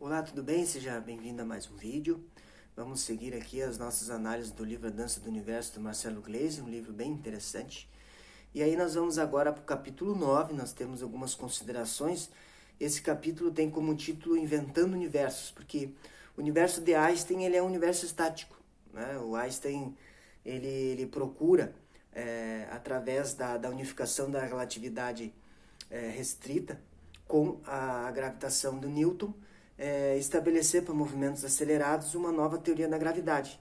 Olá, tudo bem? Seja bem-vindo a mais um vídeo. Vamos seguir aqui as nossas análises do livro A Dança do Universo, do Marcelo Gleisi, um livro bem interessante. E aí nós vamos agora para o capítulo 9, nós temos algumas considerações. Esse capítulo tem como título Inventando Universos, porque o universo de Einstein ele é um universo estático, né? O Einstein ele procura, através da unificação da relatividade restrita com a gravitação do Newton, estabelecer para movimentos acelerados uma nova teoria da gravidade.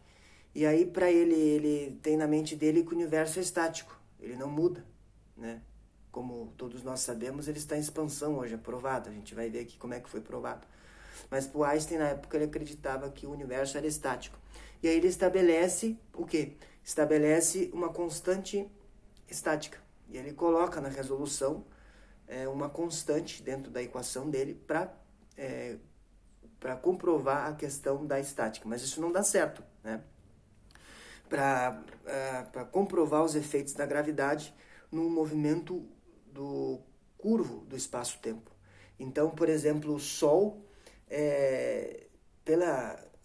E aí, para ele tem na mente dele que o universo é estático, ele não muda, né? Como todos nós sabemos, ele está em expansão hoje, é provado. A gente vai ver aqui como é que foi provado. Mas para o Einstein, na época, ele acreditava que o universo era estático. E aí ele estabelece o quê? Estabelece uma constante estática. E ele coloca na resolução uma constante dentro da equação dele para comprovar a questão da estática. Mas isso não dá certo, né? Para comprovar os efeitos da gravidade no movimento do curvo do espaço-tempo. Então, por exemplo, o Sol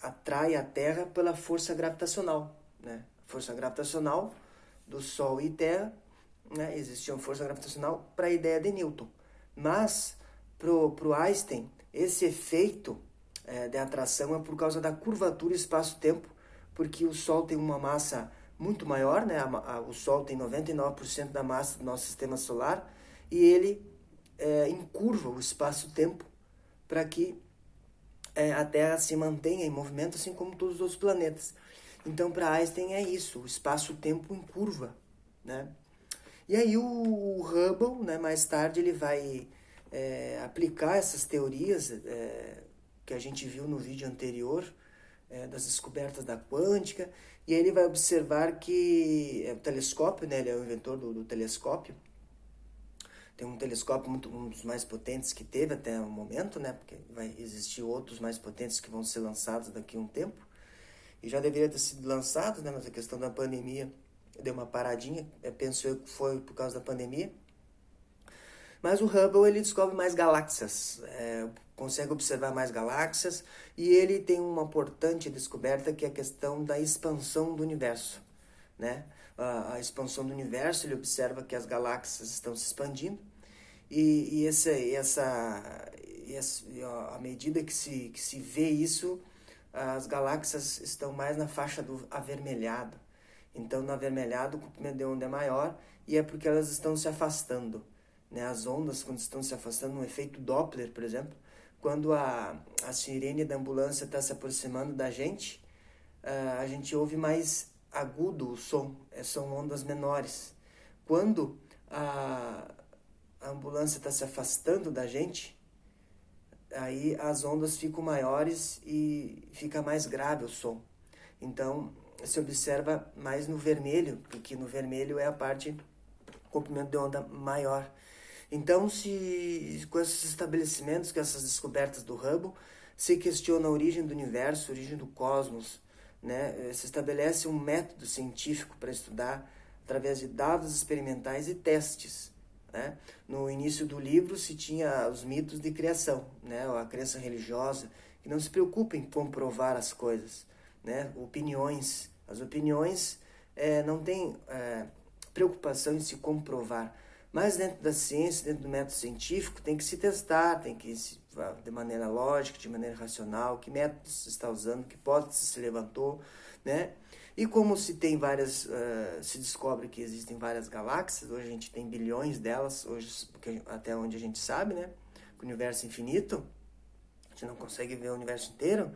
atrai a Terra pela força gravitacional, né? A força gravitacional do Sol e Terra, né? Existia uma força gravitacional para a ideia de Newton. Mas, pro Einstein, esse efeito de atração é por causa da curvatura espaço-tempo, porque o Sol tem uma massa muito maior, né? O Sol tem 99% da massa do nosso sistema solar e ele encurva o espaço-tempo para que a Terra se mantenha em movimento, assim como todos os outros planetas. Então, para Einstein é isso, o espaço-tempo encurva, né? E aí o Hubble, né, mais tarde, ele vai aplicar essas teorias que a gente viu no vídeo anterior, das descobertas da quântica, e aí ele vai observar que o telescópio, né, ele é o inventor do telescópio, tem um telescópio um dos mais potentes que teve até o momento, né, porque vai existir outros mais potentes que vão ser lançados daqui a um tempo, e já deveria ter sido lançados, né, mas a questão da pandemia deu uma paradinha, penso eu que foi por causa da pandemia. Mas o Hubble ele descobre mais galáxias, consegue observar mais galáxias e ele tem uma importante descoberta que é a questão da expansão do universo, né? A expansão do universo, ele observa que as galáxias estão se expandindo e à medida que se vê isso, as galáxias estão mais na faixa do avermelhado. Então, no avermelhado, o comprimento de onda é maior e é porque elas estão se afastando, né? As ondas, quando estão se afastando, um efeito Doppler, por exemplo, quando a sirene da ambulância está se aproximando da gente, a gente ouve mais agudo o som, são ondas menores. Quando a ambulância está se afastando da gente, aí as ondas ficam maiores e fica mais grave o som. Então, se observa mais no vermelho, porque no vermelho é a parte comprimento de onda maior. Então, com esses estabelecimentos, com essas descobertas do Hubble, se questiona a origem do universo, a origem do cosmos, né? Se estabelece um método científico para estudar através de dados experimentais e testes, né? No início do livro se tinha os mitos de criação, né? A crença religiosa, que não se preocupa em comprovar as coisas, né? As opiniões não têm preocupação em se comprovar. Mas dentro da ciência, dentro do método científico, tem que se testar, tem que de maneira lógica, de maneira racional, que método se está usando, que hipótese se levantou, né? E como se tem se descobre que existem várias galáxias, hoje a gente tem bilhões delas, hoje até onde a gente sabe, né? O universo é infinito, a gente não consegue ver o universo inteiro.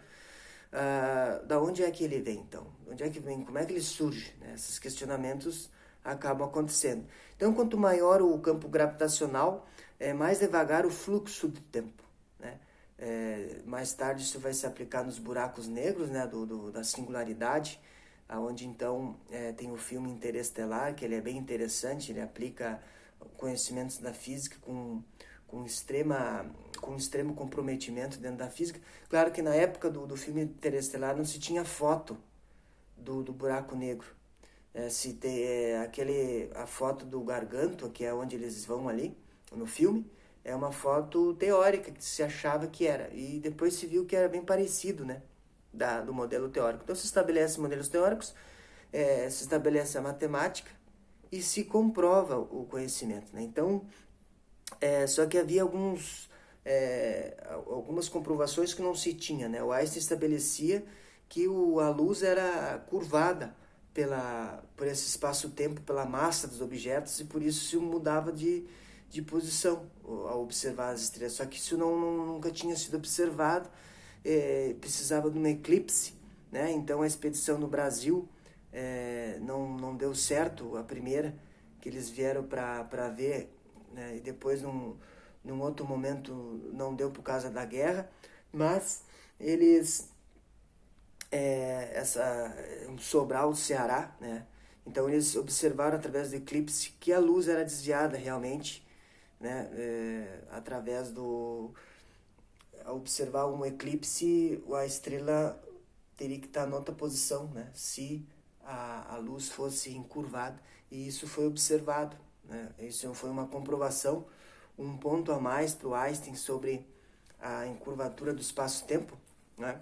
Da onde é que ele vem, então? Onde é que vem? Como é que ele surge? Né? Esses questionamentos acabam acontecendo. Então, quanto maior o campo gravitacional, mais devagar o fluxo de tempo, né? Mais tarde isso vai se aplicar nos buracos negros, né? Da singularidade, onde então tem o filme Interestelar, que ele é bem interessante, ele aplica conhecimentos da física com extremo comprometimento dentro da física. Claro que na época do filme Interestelar não se tinha foto do buraco negro. Se tem a foto do Gargantua, que é onde eles vão ali, no filme, É uma foto teórica que se achava que era. E depois se viu que era bem parecido, né? Do modelo teórico. Então se estabelece modelos teóricos, se estabelece a matemática e se comprova o conhecimento, né? Então, só que havia algumas comprovações que não se tinha, né? O Einstein estabelecia que a luz era curvada por esse espaço-tempo, pela massa dos objetos, e por isso se mudava de posição ao observar as estrelas. Só que isso nunca tinha sido observado, precisava de um eclipse, né? Então a expedição no Brasil não deu certo, a primeira, que eles vieram para ver, né? E depois num outro momento não deu por causa da guerra, mas eles Sobral do Ceará, né? Então eles observaram através do eclipse que a luz era desviada realmente, né? Através ao observar um eclipse, a estrela teria que estar em outra posição, né? Se a luz fosse encurvada, e isso foi observado, né? Isso foi uma comprovação, um ponto a mais para o Einstein sobre a encurvatura do espaço-tempo, né?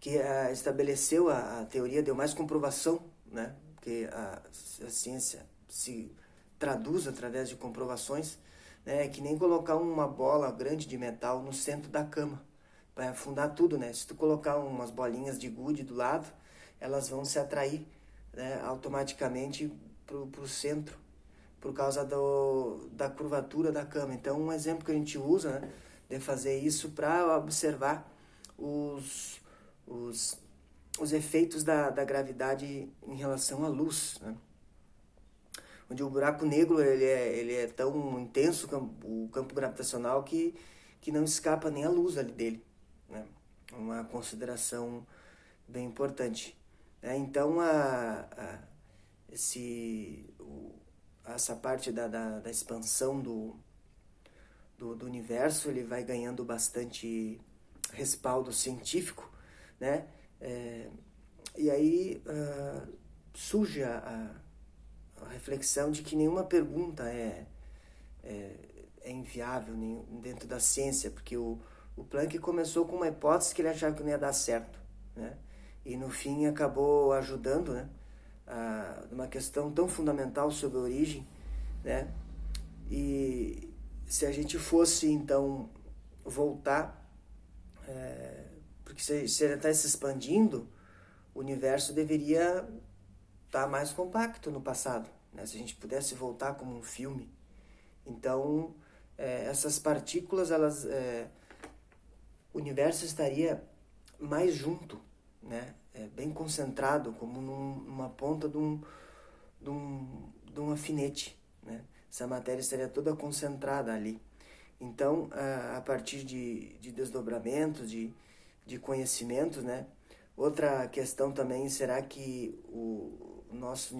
Que estabeleceu a teoria, deu mais comprovação, né? Que a ciência se traduz através de comprovações, né? É que nem colocar uma bola grande de metal no centro da cama, vai afundar tudo, né? Se tu colocar umas bolinhas de gude do lado, elas vão se atrair, né, automaticamente pro centro, por causa da curvatura da cama. Então, um exemplo que a gente usa, né, de fazer isso para observar os efeitos da gravidade em relação à luz, né? Onde o buraco negro ele é tão intenso, o campo gravitacional, que não escapa nem a luz ali dele, né? Uma consideração bem importante. Então, essa parte da expansão do universo, ele vai ganhando bastante respaldo científico, né? E aí surge a reflexão de que nenhuma pergunta é inviável dentro da ciência, porque o Planck começou com uma hipótese que ele achava que não ia dar certo, né? E no fim acabou ajudando, né, uma questão tão fundamental sobre a origem, né? E se a gente fosse então voltar, porque se ele está se expandindo, o universo deveria estar mais compacto no passado, né? Se a gente pudesse voltar como um filme. Então, essas partículas, o universo estaria mais junto, né? Bem concentrado, como numa ponta de um alfinete, né? Essa matéria estaria toda concentrada ali. Então, a partir de desdobramentos, de conhecimentos, né? Outra questão também, será que nossa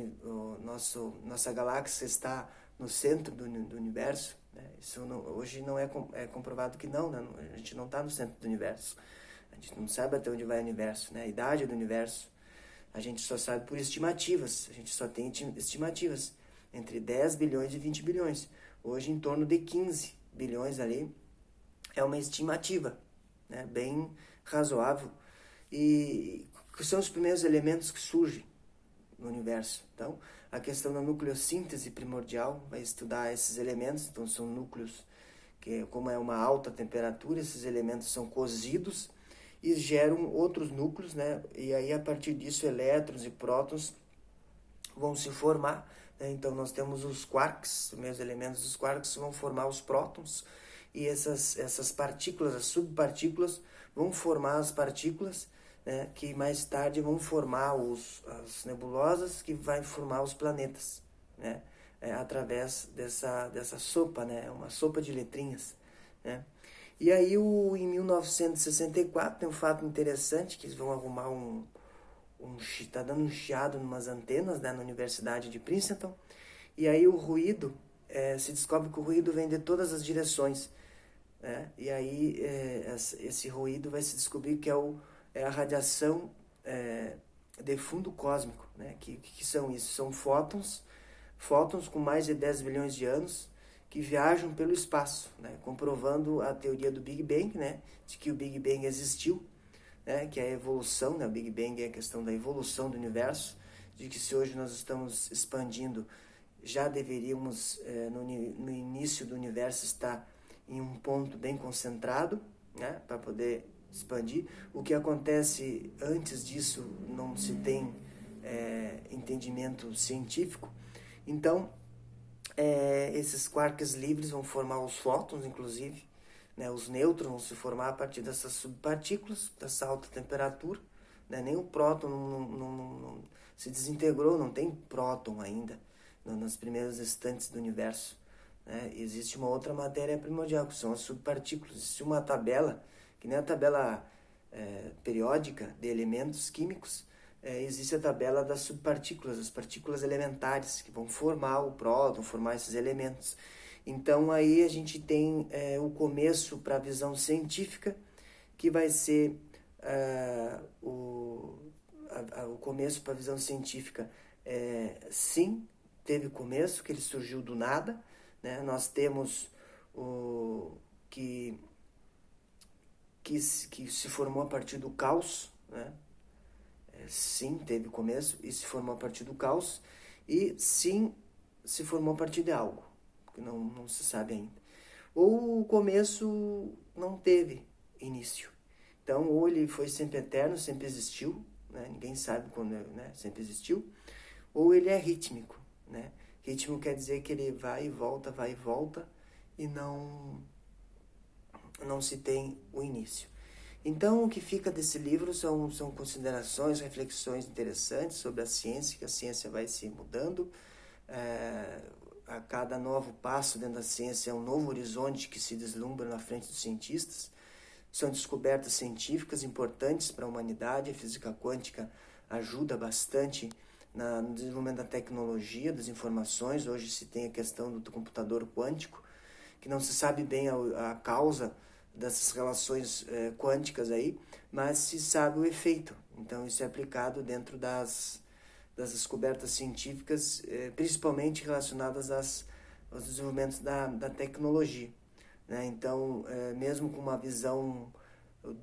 galáxia está no centro do universo? Né? Isso hoje não é comprovado que não, né? A gente não está no centro do universo. A gente não sabe até onde vai o universo, né? A idade do universo. A gente só sabe por estimativas. A gente só tem estimativas entre 10 bilhões e 20 bilhões. Hoje, em torno de 15 bilhões ali, é uma estimativa, né? Bem razoável. E que são os primeiros elementos que surgem no universo. Então, a questão da nucleossíntese primordial vai estudar esses elementos. Então, são núcleos que, como é uma alta temperatura, esses elementos são cozidos e geram outros núcleos, né? E aí, a partir disso, elétrons e prótons vão se formar, né? Então, nós temos os quarks, os primeiros elementos dos quarks vão formar os prótons, e essas partículas, as subpartículas, vão formar as partículas, né, que mais tarde vão formar as nebulosas, que vai formar os planetas, né, através dessa sopa, né, uma sopa de letrinhas, né. E aí, em 1964, tem um fato interessante, que eles vão arrumar tá dando um chiado em umas antenas, né, na Universidade de Princeton, e aí o ruído, se descobre que o ruído vem de todas as direções, né, e aí esse ruído vai se descobrir que é a radiação de fundo cósmico, né? Que são isso? São fótons com mais de 10 bilhões de anos, que viajam pelo espaço, né, comprovando a teoria do Big Bang, né, de que o Big Bang existiu, né, que é a evolução, né, o Big Bang é a questão da evolução do universo, de que se hoje nós estamos expandindo, já deveríamos, no início do universo, estar em um ponto bem concentrado, né, para poder expandir. O que acontece antes disso não se tem entendimento científico. Então, esses quarks livres vão formar os fótons, inclusive, né, os nêutrons vão se formar a partir dessas subpartículas, dessa alta temperatura, né, nem o próton não se desintegrou, não tem próton ainda, nas primeiras instantes do universo, né. Existe uma outra matéria primordial, que são as subpartículas. Existe uma tabela, que nem a tabela periódica de elementos químicos, existe a tabela das subpartículas, as partículas elementares, que vão formar o próton, formar esses elementos. Então aí a gente tem o começo para a visão científica, que vai ser o começo para a visão científica. Sim, teve começo, que ele surgiu do nada, né? Nós temos o que se formou a partir do caos, né? Sim, teve começo e se formou a partir do caos, e sim, se formou a partir de algo, que não se sabe ainda. Ou o começo não teve início. Então, ou ele foi sempre eterno, sempre existiu, né? Ninguém sabe quando, né? Sempre existiu. Ou ele é rítmico, né? Ritmo quer dizer que ele vai e volta, e não se tem o início. Então, o que fica desse livro são considerações, reflexões interessantes sobre a ciência, que a ciência vai se mudando. A cada novo passo dentro da ciência é um novo horizonte que se deslumbra na frente dos cientistas. São descobertas científicas importantes para a humanidade. A física quântica ajuda bastante no desenvolvimento da tecnologia, das informações. Hoje se tem a questão do computador quântico, que não se sabe bem a causa dessas relações quânticas aí, mas se sabe o efeito. Então isso é aplicado dentro das descobertas científicas, principalmente relacionadas aos desenvolvimentos da tecnologia, né? Então, mesmo com uma visão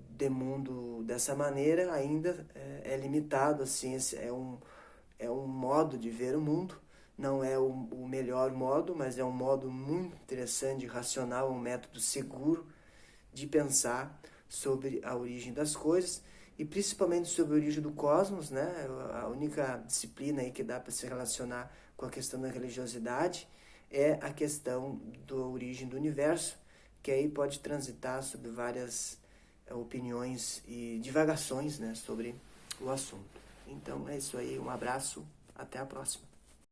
de mundo dessa maneira, ainda é limitado. A ciência é um modo de ver o mundo, não é o melhor modo, mas é um modo muito interessante, racional, um método seguro de pensar sobre a origem das coisas, e principalmente sobre a origem do cosmos, né? A única disciplina aí que dá para se relacionar com a questão da religiosidade é a questão da origem do universo, que aí pode transitar sobre várias opiniões e divagações, né, sobre o assunto. Então é isso aí, um abraço, até a próxima.